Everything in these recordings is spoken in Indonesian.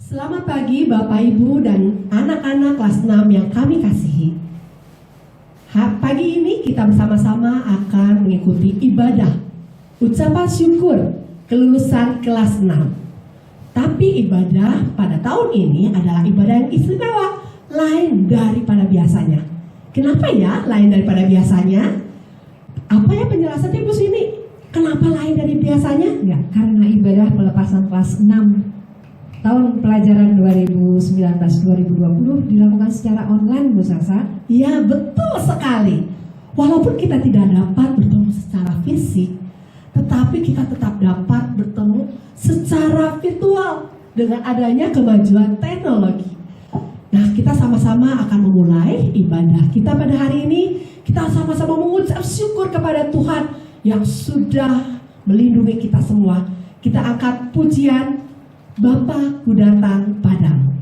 Selamat pagi Bapak Ibu dan anak-anak kelas 6 yang kami kasihi. Pagi ini kita bersama-sama akan mengikuti ibadah ucapan syukur kelulusan kelas 6. Tapi ibadah pada tahun ini adalah ibadah yang istimewa, lain daripada biasanya. Kenapa ya lain daripada biasanya? Apa ya penjelasannya Bu Sini? Kenapa lain dari biasanya? Ya, karena ibadah pelepasan kelas 6 tahun pelajaran 2019-2020 dilakukan secara online, Bu Sasa. Ya, betul sekali. Walaupun kita tidak dapat bertemu secara fisik, tetapi kita tetap dapat bertemu secara virtual dengan adanya kemajuan teknologi. Nah, kita sama-sama akan memulai ibadah kita pada hari ini. Kita sama-sama mengucap syukur kepada Tuhan yang sudah melindungi kita semua. Kita angkat pujian, Bapa ku datang padamu.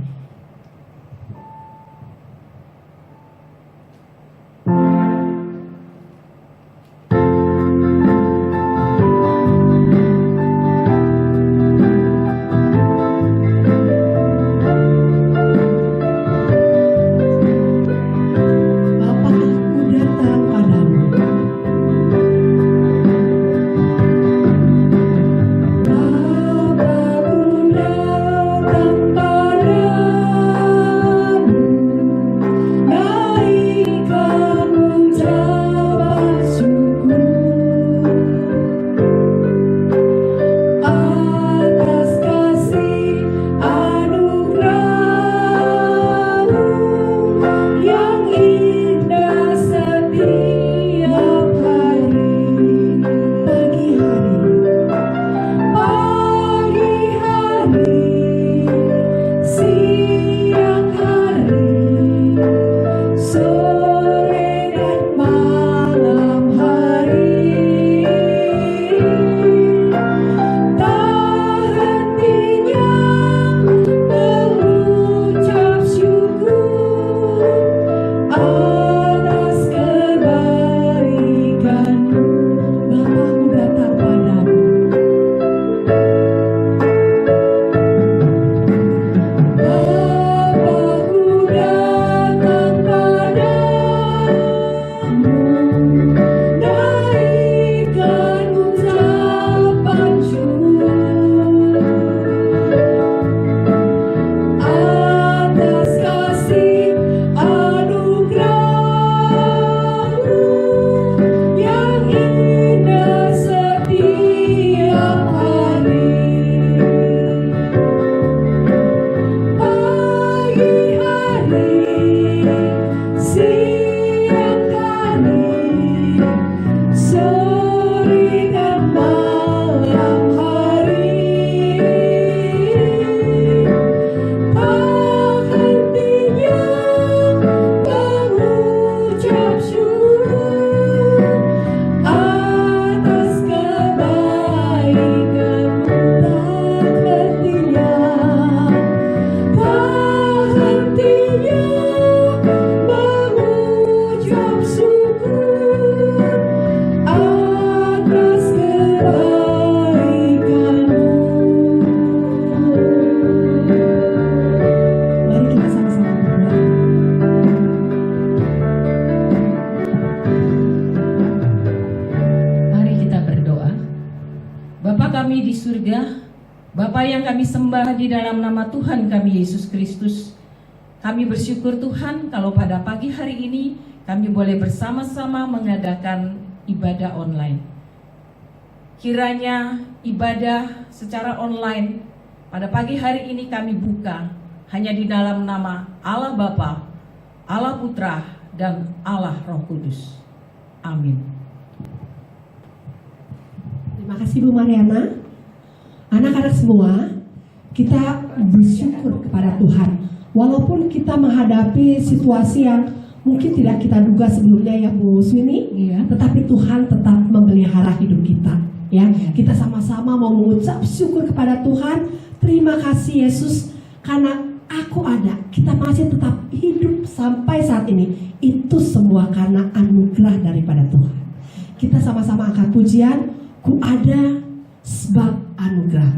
Bapa yang kami sembah di dalam nama Tuhan kami Yesus Kristus, kami bersyukur Tuhan kalau pada pagi hari ini kami boleh bersama-sama mengadakan ibadah online. Kiranya ibadah secara online pada pagi hari ini kami buka hanya di dalam nama Allah Bapa, Allah Putra, dan Allah Roh Kudus. Amin. Terima kasih Bu Mariana. Anak-anak semua, kita bersyukur kepada Tuhan. Walaupun kita menghadapi situasi yang mungkin tidak kita duga sebelumnya ya Bu Swini, tetapi Tuhan tetap memelihara hidup kita. Ya, kita sama-sama mau mengucap syukur kepada Tuhan. Terima kasih Yesus, karena aku ada, kita masih tetap hidup sampai saat ini. Itu semua karena anugerah daripada Tuhan. Kita sama-sama angkat pujian, ku ada sebab anugerah.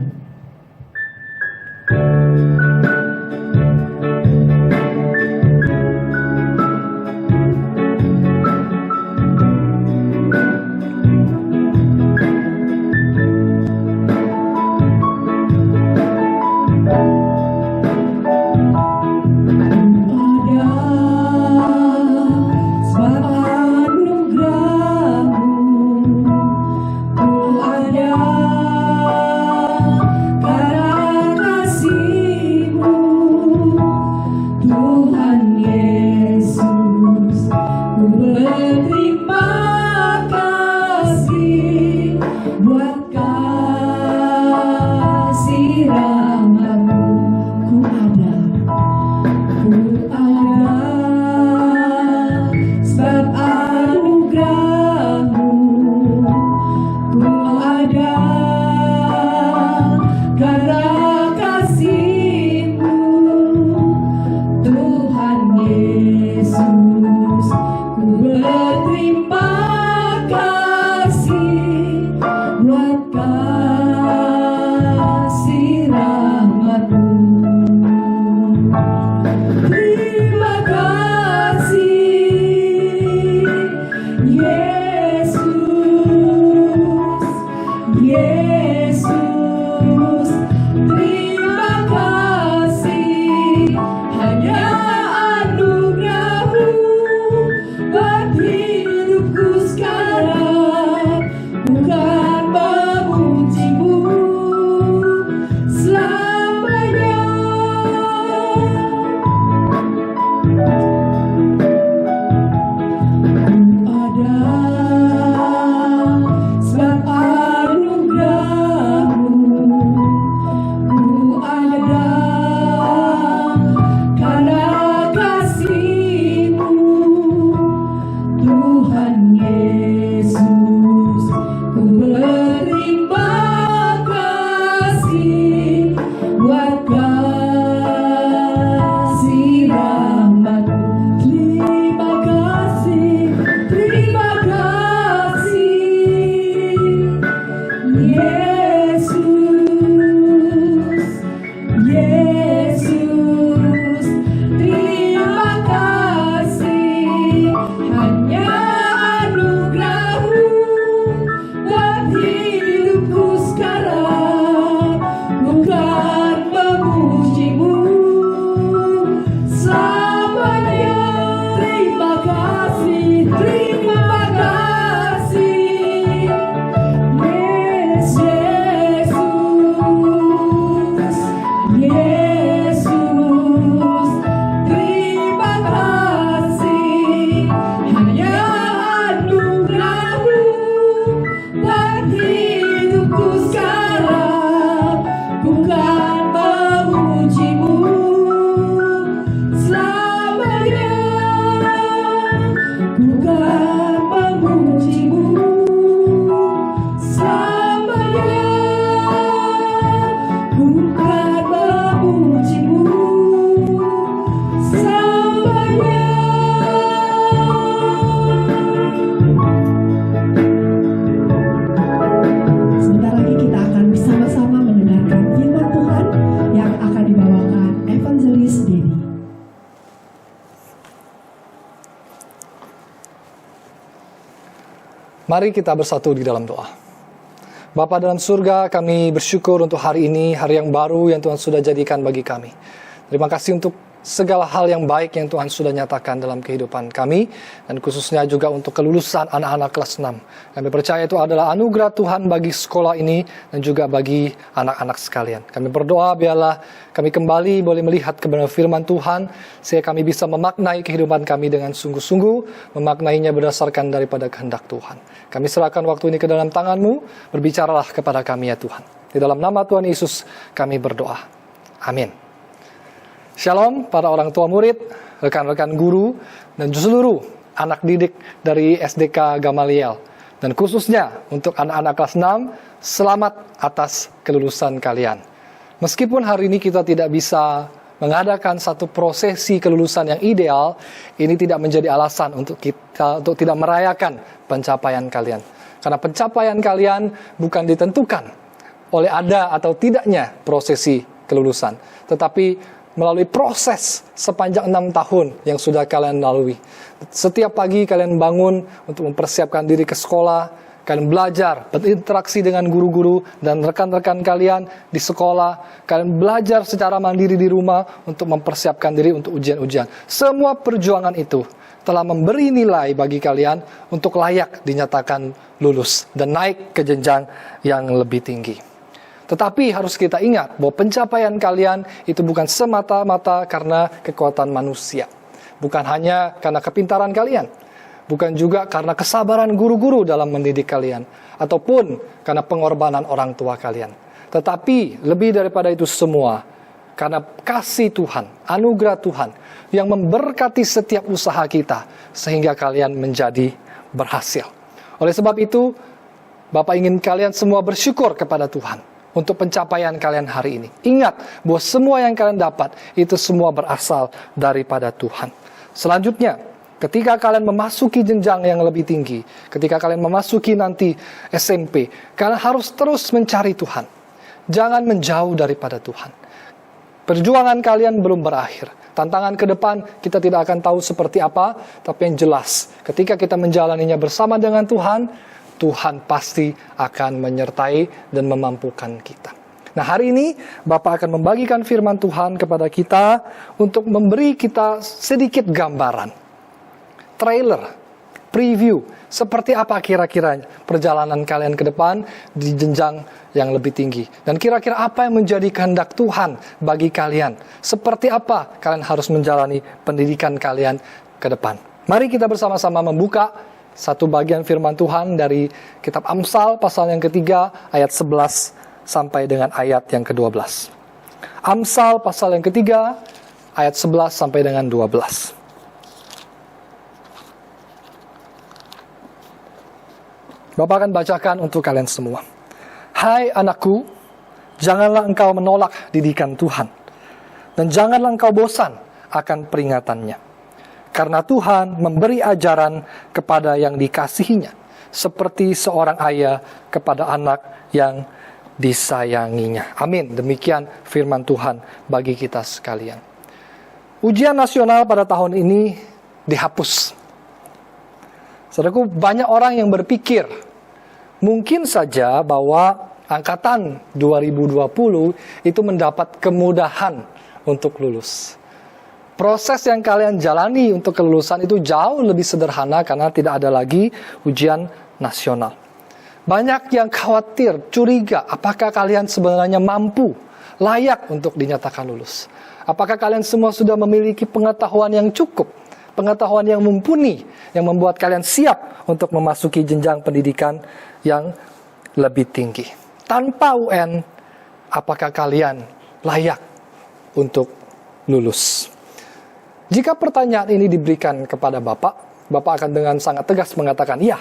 Yesus, terima kasih, hanya anugerah-Mu buat hidupku sekarang, bukan memuji-Mu selamanya. Mari kita bersatu di dalam doa. Bapa dalam surga, kami bersyukur untuk hari ini, hari yang baru yang Tuhan sudah jadikan bagi kami. Terima kasih untuk segala hal yang baik yang Tuhan sudah nyatakan dalam kehidupan kami, dan khususnya juga untuk kelulusan anak-anak kelas 6. Kami percaya itu adalah anugerah Tuhan bagi sekolah ini dan juga bagi anak-anak sekalian. Kami berdoa biarlah kami kembali boleh melihat kebenaran firman Tuhan, sehingga kami bisa memaknai kehidupan kami dengan sungguh-sungguh, memaknainya berdasarkan daripada kehendak Tuhan. Kami serahkan waktu ini ke dalam tangan-Mu, berbicaralah kepada kami ya Tuhan. Di dalam nama Tuhan Yesus kami berdoa. Amin. Shalom para orang tua murid, rekan-rekan guru, dan seluruh anak didik dari SDK Gamaliel. Dan khususnya untuk anak-anak kelas 6, selamat atas kelulusan kalian. Meskipun hari ini kita tidak bisa mengadakan satu prosesi kelulusan yang ideal, ini tidak menjadi alasan untuk kita untuk tidak merayakan pencapaian kalian. Karena pencapaian kalian bukan ditentukan oleh ada atau tidaknya prosesi kelulusan, tetapi melalui proses sepanjang 6 tahun yang sudah kalian lalui. Setiap pagi kalian bangun untuk mempersiapkan diri ke sekolah, kalian belajar, berinteraksi dengan guru-guru dan rekan-rekan kalian di sekolah, kalian belajar secara mandiri di rumah untuk mempersiapkan diri untuk ujian-ujian. Semua perjuangan itu telah memberi nilai bagi kalian untuk layak dinyatakan lulus dan naik ke jenjang yang lebih tinggi. Tetapi harus kita ingat bahwa pencapaian kalian itu bukan semata-mata karena kekuatan manusia. Bukan hanya karena kepintaran kalian. Bukan juga karena kesabaran guru-guru dalam mendidik kalian. Ataupun karena pengorbanan orang tua kalian. Tetapi lebih daripada itu semua, karena kasih Tuhan, anugerah Tuhan yang memberkati setiap usaha kita sehingga kalian menjadi berhasil. Oleh sebab itu, Bapak ingin kalian semua bersyukur kepada Tuhan untuk pencapaian kalian hari ini. Ingat bahwa semua yang kalian dapat itu semua berasal daripada Tuhan. Selanjutnya, ketika kalian memasuki jenjang yang lebih tinggi, ketika kalian memasuki nanti SMP, kalian harus terus mencari Tuhan. Jangan menjauh daripada Tuhan. Perjuangan kalian belum berakhir. Tantangan ke depan kita tidak akan tahu seperti apa, tapi yang jelas ketika kita menjalaninya bersama dengan Tuhan, Tuhan pasti akan menyertai dan memampukan kita. Nah, hari ini Bapak akan membagikan firman Tuhan kepada kita untuk memberi kita sedikit gambaran, trailer, preview, seperti apa kira-kira perjalanan kalian ke depan di jenjang yang lebih tinggi. Dan kira-kira apa yang menjadi kehendak Tuhan bagi kalian. Seperti apa kalian harus menjalani pendidikan kalian ke depan. Mari kita bersama-sama membuka satu bagian firman Tuhan dari kitab Amsal pasal yang ketiga ayat 11 sampai dengan ayat yang ke-12. Amsal pasal yang ketiga ayat 11 sampai dengan 12. Bapak akan bacakan untuk kalian semua. Hai anakku, janganlah engkau menolak didikan Tuhan, dan janganlah engkau bosan akan peringatannya. Karena Tuhan memberi ajaran kepada yang dikasihinya, seperti seorang ayah kepada anak yang disayanginya. Amin. Demikian firman Tuhan bagi kita sekalian. Ujian nasional pada tahun ini dihapus. Saudaraku, banyak orang yang berpikir mungkin saja bahwa angkatan 2020 itu mendapat kemudahan untuk lulus. Proses yang kalian jalani untuk kelulusan itu jauh lebih sederhana karena tidak ada lagi ujian nasional. Banyak yang khawatir, curiga, apakah kalian sebenarnya mampu, layak untuk dinyatakan lulus? Apakah kalian semua sudah memiliki pengetahuan yang cukup? Pengetahuan yang mumpuni, yang membuat kalian siap untuk memasuki jenjang pendidikan yang lebih tinggi. Tanpa UN, apakah kalian layak untuk lulus? Jika pertanyaan ini diberikan kepada Bapak, Bapak akan dengan sangat tegas mengatakan, ya,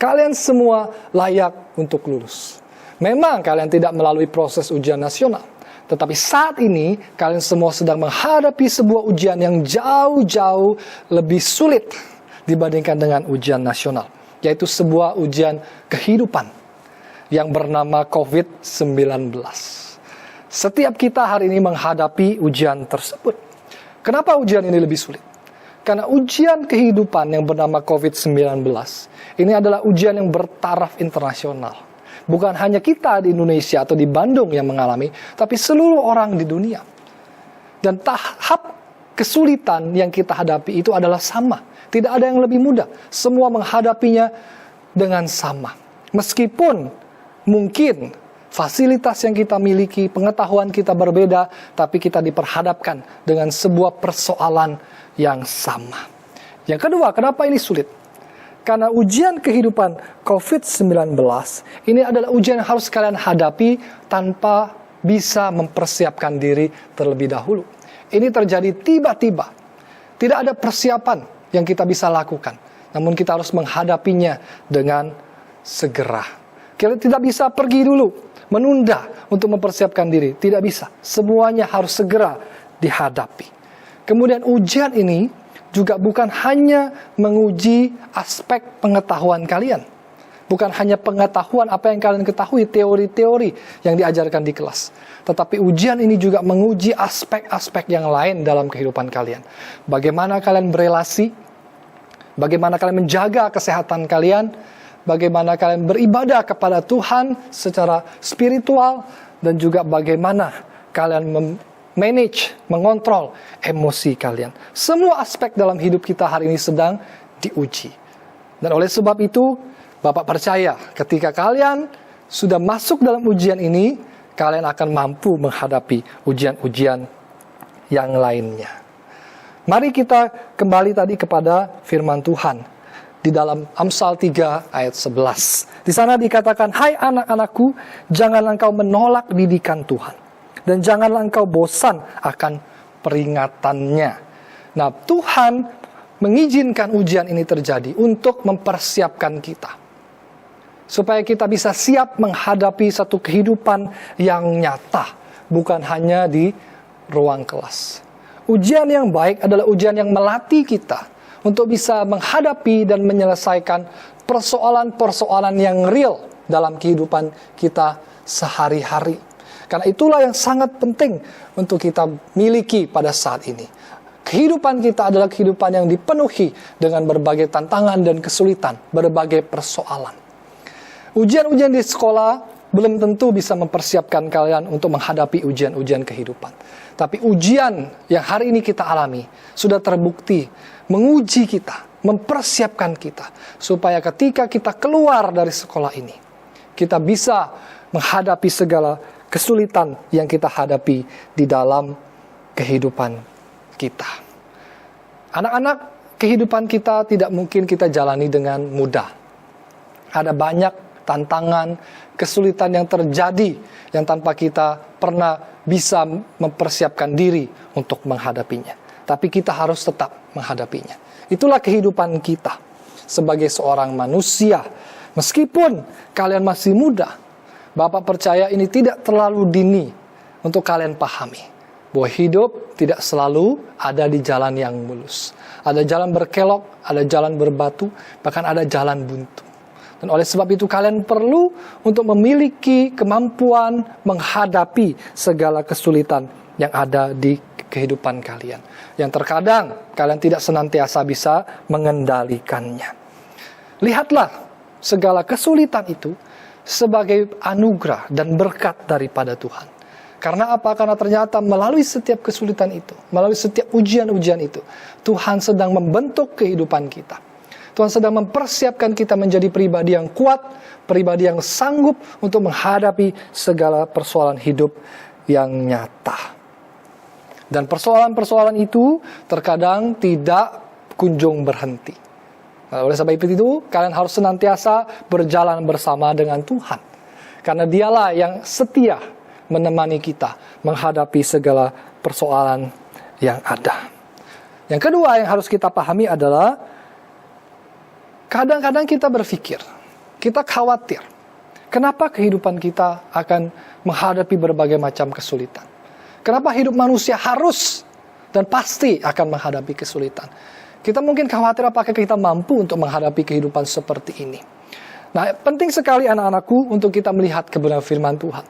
kalian semua layak untuk lulus. Memang kalian tidak melalui proses ujian nasional. Tetapi saat ini, kalian semua sedang menghadapi sebuah ujian yang jauh-jauh lebih sulit dibandingkan dengan ujian nasional. Yaitu sebuah ujian kehidupan yang bernama COVID-19. Setiap kita hari ini menghadapi ujian tersebut. Kenapa ujian ini lebih sulit? Karena ujian kehidupan yang bernama COVID-19 ini adalah ujian yang bertaraf internasional. Bukan hanya kita di Indonesia atau di Bandung yang mengalami, tapi seluruh orang di dunia. Dan tahap kesulitan yang kita hadapi itu adalah sama. Tidak ada yang lebih mudah. Semua menghadapinya dengan sama. Meskipun mungkin fasilitas yang kita miliki, pengetahuan kita berbeda, tapi kita diperhadapkan dengan sebuah persoalan yang sama. Yang kedua, kenapa ini sulit? Karena ujian kehidupan COVID-19 ini adalah ujian yang harus kalian hadapi tanpa bisa mempersiapkan diri terlebih dahulu. Ini terjadi tiba-tiba. Tidak ada persiapan yang kita bisa lakukan. Namun kita harus menghadapinya dengan segera. Kita tidak bisa pergi dulu, menunda untuk mempersiapkan diri. Tidak bisa. Semuanya harus segera dihadapi. Kemudian ujian ini juga bukan hanya menguji aspek pengetahuan kalian. Bukan hanya pengetahuan apa yang kalian ketahui, teori-teori yang diajarkan di kelas. Tetapi ujian ini juga menguji aspek-aspek yang lain dalam kehidupan kalian. Bagaimana kalian berelasi, bagaimana kalian menjaga kesehatan kalian, bagaimana kalian beribadah kepada Tuhan secara spiritual, dan juga bagaimana kalian manage, mengontrol emosi kalian. Semua aspek dalam hidup kita hari ini sedang diuji. Dan oleh sebab itu, Bapak percaya ketika kalian sudah masuk dalam ujian ini, kalian akan mampu menghadapi ujian-ujian yang lainnya. Mari kita kembali tadi kepada firman Tuhan di dalam Amsal 3 ayat 11. Di sana dikatakan, hai anak-anakku, janganlah engkau menolak didikan Tuhan. Dan janganlah engkau bosan akan peringatannya. Nah, Tuhan mengizinkan ujian ini terjadi untuk mempersiapkan kita. Supaya kita bisa siap menghadapi satu kehidupan yang nyata. Bukan hanya di ruang kelas. Ujian yang baik adalah ujian yang melatih kita untuk bisa menghadapi dan menyelesaikan persoalan-persoalan yang real dalam kehidupan kita sehari-hari. Karena itulah yang sangat penting untuk kita miliki pada saat ini. Kehidupan kita adalah kehidupan yang dipenuhi dengan berbagai tantangan dan kesulitan, berbagai persoalan. Ujian-ujian di sekolah belum tentu bisa mempersiapkan kalian untuk menghadapi ujian-ujian kehidupan. Tapi ujian yang hari ini kita alami sudah terbukti menguji kita, mempersiapkan kita. Supaya ketika kita keluar dari sekolah ini, kita bisa menghadapi segala kesulitan yang kita hadapi di dalam kehidupan kita. Anak-anak, kehidupan kita tidak mungkin kita jalani dengan mudah. Ada banyak tantangan, kesulitan yang terjadi yang tanpa kita pernah bisa mempersiapkan diri untuk menghadapinya. Tapi kita harus tetap menghadapinya. Itulah kehidupan kita sebagai seorang manusia. Meskipun kalian masih muda, Bapak percaya ini tidak terlalu dini untuk kalian pahami bahwa hidup tidak selalu ada di jalan yang mulus. Ada jalan berkelok, ada jalan berbatu, bahkan ada jalan buntu. Dan oleh sebab itu kalian perlu untuk memiliki kemampuan menghadapi segala kesulitan yang ada di kehidupan kalian. Yang terkadang kalian tidak senantiasa bisa mengendalikannya. Lihatlah segala kesulitan itu sebagai anugerah dan berkat daripada Tuhan. Karena apa? Karena ternyata melalui setiap kesulitan itu, melalui setiap ujian-ujian itu, Tuhan sedang membentuk kehidupan kita. Tuhan sedang mempersiapkan kita menjadi pribadi yang kuat, pribadi yang sanggup untuk menghadapi segala persoalan hidup yang nyata. Dan persoalan-persoalan itu terkadang tidak kunjung berhenti. Nah, oleh sebab itu, kalian harus senantiasa berjalan bersama dengan Tuhan. Karena dialah yang setia menemani kita menghadapi segala persoalan yang ada. Yang kedua yang harus kita pahami adalah kadang-kadang kita berpikir, kita khawatir, kenapa kehidupan kita akan menghadapi berbagai macam kesulitan? Kenapa hidup manusia harus dan pasti akan menghadapi kesulitan? Kita mungkin khawatir apakah kita mampu untuk menghadapi kehidupan seperti ini. Nah, penting sekali anak-anakku untuk kita melihat kebenaran firman Tuhan.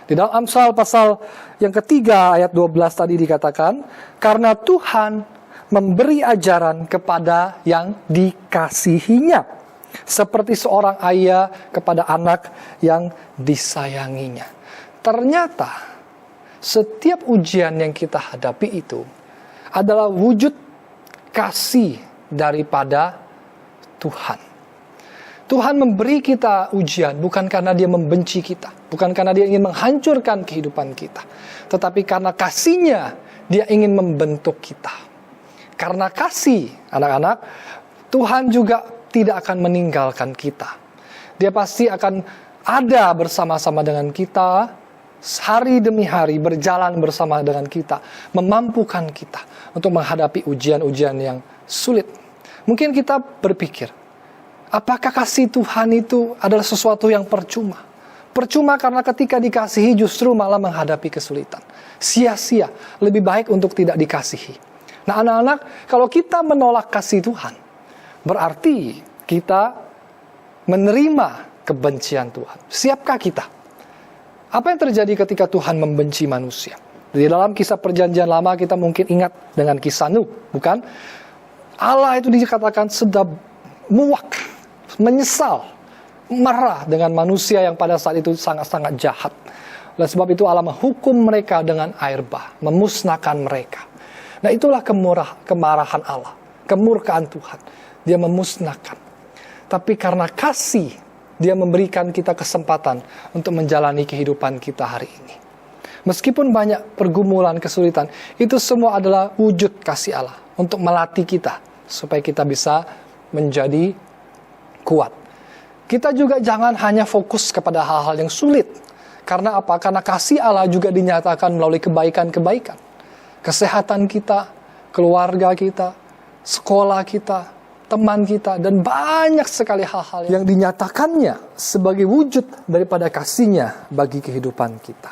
Di dalam Amsal pasal yang ketiga ayat 12 tadi dikatakan, karena Tuhan memberi ajaran kepada yang dikasihinya, seperti seorang ayah kepada anak yang disayanginya. Ternyata setiap ujian yang kita hadapi itu adalah wujud kasih daripada Tuhan. Tuhan memberi kita ujian bukan karena dia membenci kita, bukan karena dia ingin menghancurkan kehidupan kita, tetapi karena kasihnya dia ingin membentuk kita. Karena kasih, anak-anak, Tuhan juga tidak akan meninggalkan kita. Dia pasti akan ada bersama-sama dengan kita, hari demi hari berjalan bersama dengan kita, memampukan kita untuk menghadapi ujian-ujian yang sulit. Mungkin kita berpikir, apakah kasih Tuhan itu adalah sesuatu yang percuma? Percuma karena ketika dikasihi justru malah menghadapi kesulitan. Sia-sia, lebih baik untuk tidak dikasihi. Nah anak-anak, kalau kita menolak kasih Tuhan, berarti kita menerima kebencian Tuhan. Siapkah kita? Apa yang terjadi ketika Tuhan membenci manusia? Di dalam kisah perjanjian lama kita mungkin ingat dengan kisah Nuh, bukan? Allah itu dikatakan sudah muak, menyesal, marah dengan manusia yang pada saat itu sangat-sangat jahat. Oleh sebab itu Allah menghukum mereka dengan air bah, memusnahkan mereka. Nah itulah kemarahan Allah, kemurkaan Tuhan. Dia memusnahkan. Tapi karena kasih, dia memberikan kita kesempatan untuk menjalani kehidupan kita hari ini. Meskipun banyak pergumulan, kesulitan, itu semua adalah wujud kasih Allah untuk melatih kita supaya kita bisa menjadi kuat. Kita juga jangan hanya fokus kepada hal-hal yang sulit. Karena apa? Karena kasih Allah juga dinyatakan melalui kebaikan-kebaikan. Kesehatan kita, keluarga kita, sekolah kita, teman kita, dan banyak sekali hal-hal yang dinyatakannya sebagai wujud daripada kasih-Nya bagi kehidupan kita.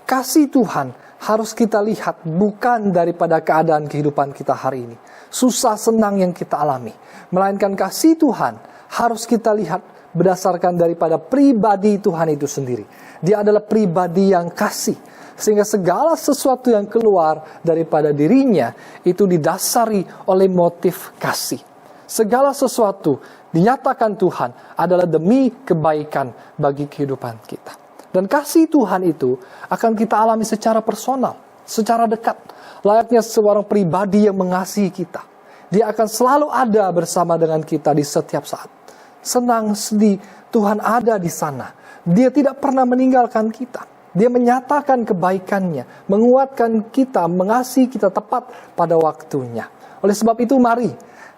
Kasih Tuhan harus kita lihat bukan daripada keadaan kehidupan kita hari ini, susah senang yang kita alami, melainkan kasih Tuhan harus kita lihat berdasarkan daripada pribadi Tuhan itu sendiri. Dia adalah pribadi yang kasih. Sehingga segala sesuatu yang keluar daripada dirinya itu didasari oleh motif kasih. Segala sesuatu dinyatakan Tuhan adalah demi kebaikan bagi kehidupan kita. Dan kasih Tuhan itu akan kita alami secara personal, secara dekat. Layaknya seorang pribadi yang mengasihi kita. Dia akan selalu ada bersama dengan kita di setiap saat. Senang, sedih, Tuhan ada di sana. Dia tidak pernah meninggalkan kita. Dia menyatakan kebaikannya, menguatkan kita, mengasihi kita tepat pada waktunya. Oleh sebab itu mari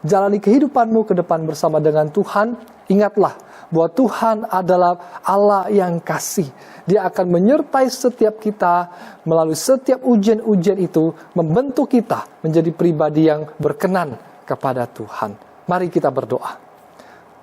jalani kehidupanmu ke depan bersama dengan Tuhan. Ingatlah bahwa Tuhan adalah Allah yang kasih. Dia akan menyertai setiap kita melalui setiap ujian-ujian itu, membentuk kita menjadi pribadi yang berkenan kepada Tuhan. Mari kita berdoa.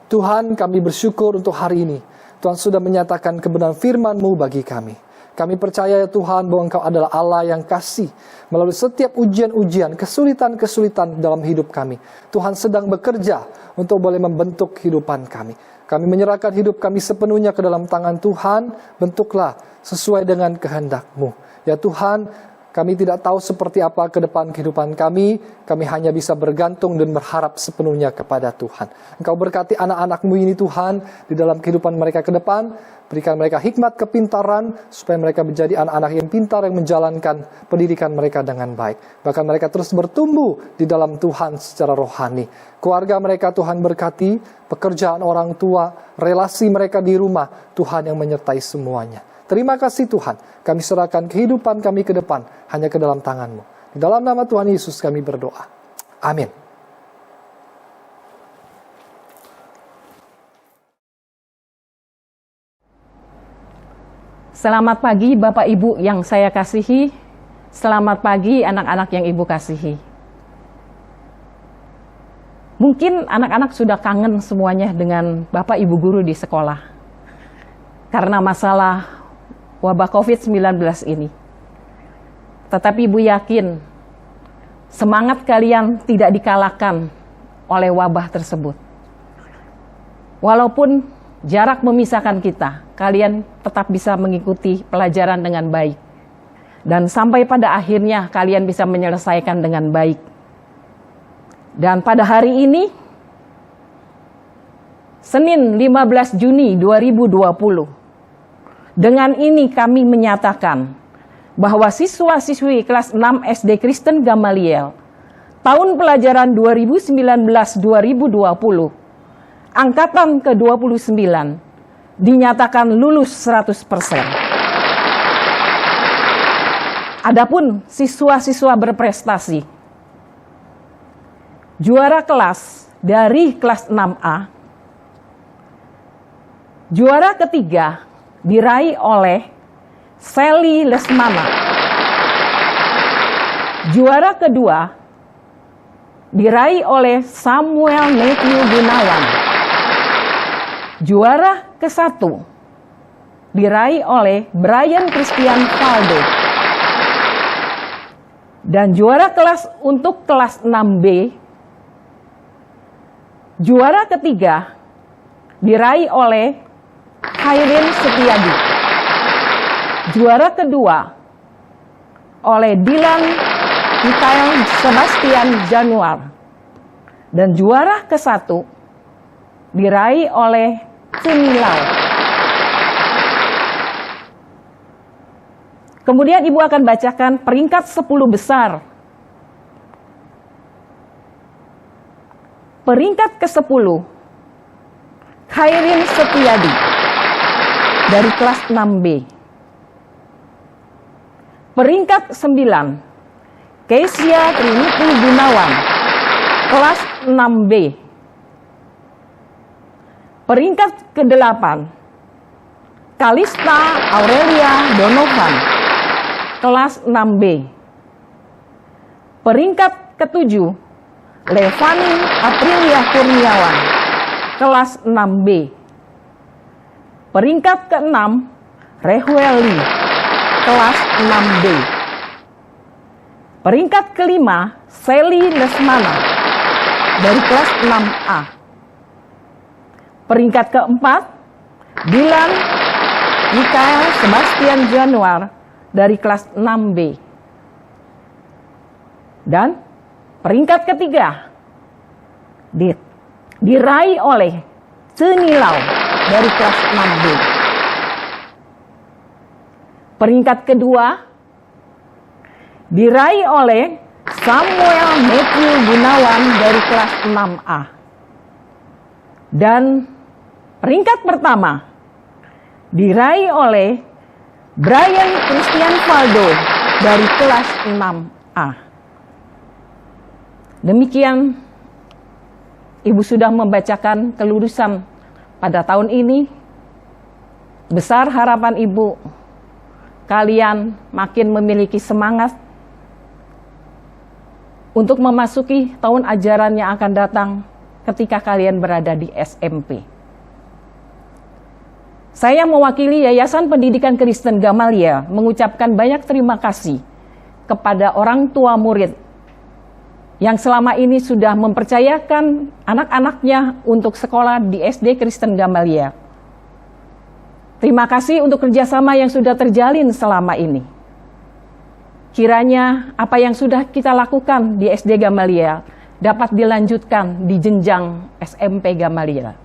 Tuhan, kami bersyukur untuk hari ini. Tuhan sudah menyatakan kebenaran firman-Mu bagi kami. Kami percaya ya Tuhan bahwa Engkau adalah Allah yang kasih. Melalui setiap ujian-ujian, kesulitan-kesulitan dalam hidup kami, Tuhan sedang bekerja untuk boleh membentuk kehidupan kami. Kami menyerahkan hidup kami sepenuhnya ke dalam tangan Tuhan. Bentuklah sesuai dengan kehendak-Mu. Ya Tuhan, kami tidak tahu seperti apa ke depan kehidupan kami. Kami hanya bisa bergantung dan berharap sepenuhnya kepada Tuhan. Engkau berkati anak-anak-Mu ini Tuhan, di dalam kehidupan mereka ke depan. Berikan mereka hikmat kepintaran, supaya mereka menjadi anak-anak yang pintar, yang menjalankan pendidikan mereka dengan baik. Bahkan mereka terus bertumbuh di dalam Tuhan secara rohani. Keluarga mereka Tuhan berkati, pekerjaan orang tua, relasi mereka di rumah, Tuhan yang menyertai semuanya. Terima kasih Tuhan, kami serahkan kehidupan kami ke depan, hanya ke dalam tangan-Mu. Di dalam nama Tuhan Yesus kami berdoa. Amin. Selamat pagi Bapak Ibu yang saya kasihi. Selamat pagi anak-anak yang Ibu kasihi. Mungkin anak-anak sudah kangen semuanya dengan Bapak Ibu guru di sekolah. Karena masalah wabah COVID-19 ini. Tetapi Ibu yakin semangat kalian tidak dikalahkan oleh wabah tersebut. Walaupun jarak memisahkan kita, kalian tetap bisa mengikuti pelajaran dengan baik. Dan sampai pada akhirnya kalian bisa menyelesaikan dengan baik. Dan pada hari ini, Senin 15 Juni 2020, dengan ini kami menyatakan bahwa siswa-siswi kelas 6 SD Kristen Gamaliel, tahun pelajaran 2019-2020, angkatan ke-29, dinyatakan lulus 100%. Adapun siswa-siswa berprestasi, juara kelas dari kelas 6A, juara ketiga diraih oleh Sally Lesmana. Juara kedua diraih oleh Samuel Matthew Gunawan. Juara ke-1 diraih oleh Brian Christian Faldo. Dan juara kelas untuk kelas 6B, juara ketiga diraih oleh Khairin Setiadi. Juara kedua oleh Dylan Mikael Sebastian Januar. Dan juara ke-1 diraih oleh Cunilau. Kemudian Ibu akan bacakan peringkat 10 besar. Peringkat ke-10, Khairin Setiadi dari kelas 6B. Peringkat 9, Kesia Trinity Gunawan, kelas 6B. Peringkat ke-8, Kalista Aurelia Donovan, kelas 6B. Peringkat ke-7, Levani Aprilia Kurniawan, kelas 6B. Peringkat ke-6, Rehueli, kelas 6B. Peringkat ke-5, Sally Lesmana, dari kelas 6A. Peringkat ke-4, Dylan Mikael Sebastian Januar, dari kelas 6B. Dan peringkat ketiga, diraih oleh Senilau dari kelas 6B. Peringkat kedua diraih oleh Samuel Matthew Gunawan dari kelas 6A. Dan peringkat pertama diraih oleh Brian Christian Faldo dari kelas 6A. Demikian Ibu sudah membacakan kelulusan pada tahun ini. Besar harapan Ibu, kalian makin memiliki semangat untuk memasuki tahun ajaran yang akan datang ketika kalian berada di SMP. Saya mewakili Yayasan Pendidikan Kristen Gamaliel mengucapkan banyak terima kasih kepada orang tua murid yang selama ini sudah mempercayakan anak-anaknya untuk sekolah di SD Kristen Gamaliel. Terima kasih untuk kerjasama yang sudah terjalin selama ini. Kiranya apa yang sudah kita lakukan di SD Gamaliel dapat dilanjutkan di jenjang SMP Gamaliel.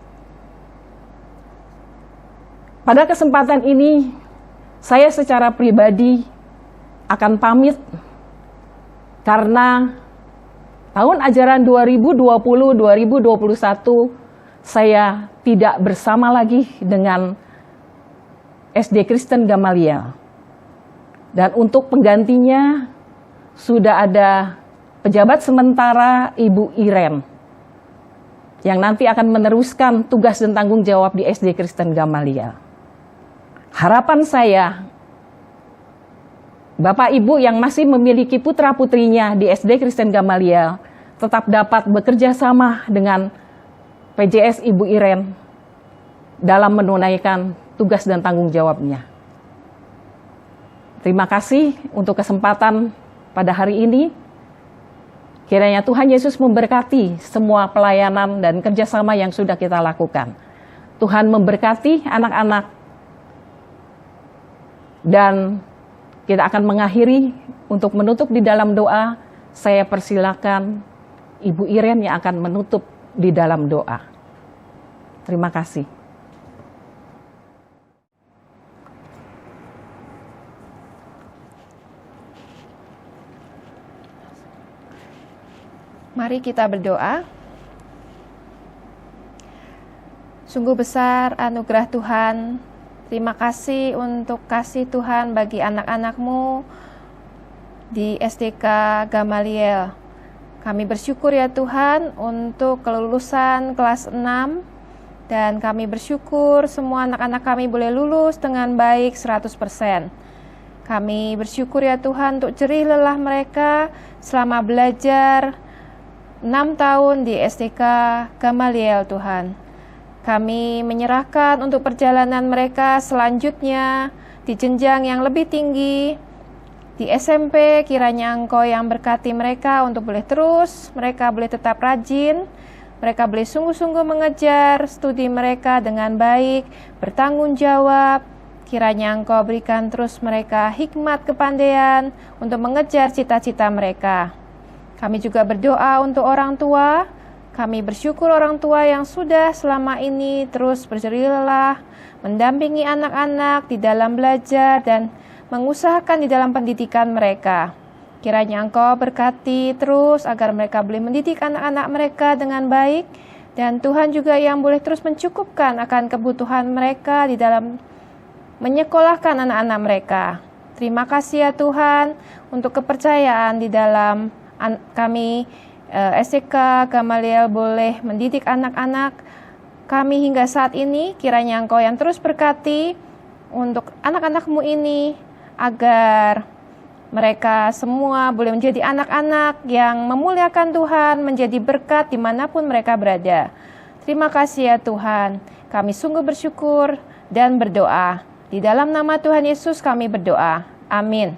Pada kesempatan ini, saya secara pribadi akan pamit karena tahun ajaran 2020-2021 saya tidak bersama lagi dengan SD Kristen Gamaliel. Dan untuk penggantinya sudah ada pejabat sementara Ibu Iren yang nanti akan meneruskan tugas dan tanggung jawab di SD Kristen Gamaliel. Harapan saya, Bapak Ibu yang masih memiliki putra-putrinya di SD Kristen Gamaliel tetap dapat bekerja sama dengan PJS Ibu Iren dalam menunaikan tugas dan tanggung jawabnya. Terima kasih untuk kesempatan pada hari ini. Kiranya Tuhan Yesus memberkati semua pelayanan dan kerjasama yang sudah kita lakukan. Tuhan memberkati anak-anak dan kita akan mengakhiri untuk menutup di dalam doa. Saya persilakan Ibu Iren yang akan menutup di dalam doa. Terima kasih. Mari kita berdoa. Sungguh besar anugerah Tuhan. Terima kasih untuk kasih Tuhan bagi anak-anak-Mu di SDK Gamaliel. Kami bersyukur ya Tuhan untuk kelulusan kelas 6 dan kami bersyukur semua anak-anak kami boleh lulus dengan baik 100%. Kami bersyukur ya Tuhan untuk jerih lelah mereka selama belajar 6 tahun di SDK Gamaliel Tuhan. Kami menyerahkan untuk perjalanan mereka selanjutnya di jenjang yang lebih tinggi. Di SMP kiranya Engkau yang berkati mereka untuk boleh terus, mereka boleh tetap rajin, mereka boleh sungguh-sungguh mengejar studi mereka dengan baik, bertanggung jawab. Kiranya Engkau berikan terus mereka hikmat kepandaian untuk mengejar cita-cita mereka. Kami juga berdoa untuk orang tua. Kami bersyukur orang tua yang sudah selama ini terus berjerih lelah, mendampingi anak-anak di dalam belajar dan mengusahakan di dalam pendidikan mereka. Kiranya Engkau berkati terus agar mereka boleh mendidik anak-anak mereka dengan baik, dan Tuhan juga yang boleh terus mencukupkan akan kebutuhan mereka di dalam menyekolahkan anak-anak mereka. Terima kasih ya Tuhan untuk kepercayaan di dalam kami SDK Gamaliel boleh mendidik anak-anak kami hingga saat ini. Kiranya Engkau yang terus berkati untuk anak-anak-Mu ini agar mereka semua boleh menjadi anak-anak yang memuliakan Tuhan, menjadi berkat dimanapun mereka berada. Terima kasih ya Tuhan, kami sungguh bersyukur dan berdoa. Di dalam nama Tuhan Yesus kami berdoa. Amin.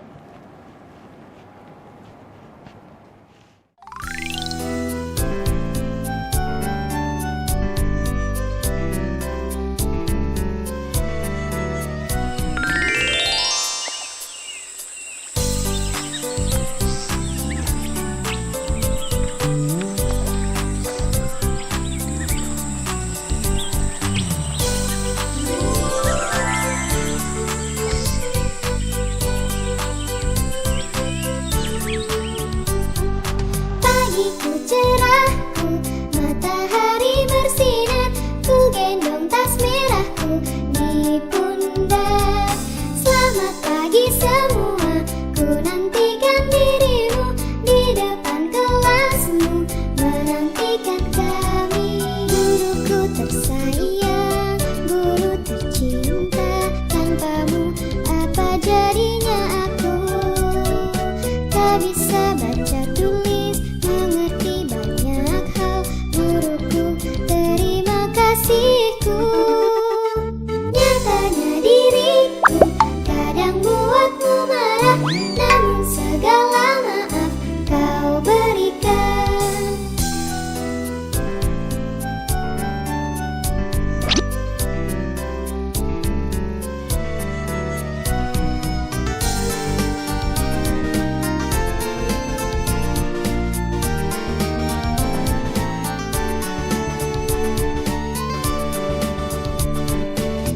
pagi semua, ku nantikan dirimu di depan kelasmu, menantikan kami. Guruku tersayang, guru tercinta, tanpamu apa jadinya aku? Tak bisa baca tulis, mengerti banyak hal. Guruku, terima kasihku. Nyatanya diriku kadang buatmu marah, namun segala maaf kau berikan.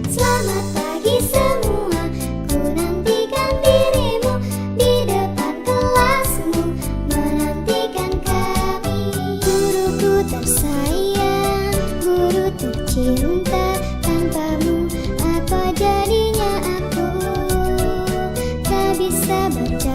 Selamat pagi semua, ku nantikan dirimu di depan kelasmu, menantikan kami. Guruku tersayang, guru tercinta, tanpamu apa jadinya aku? Tak bisa baca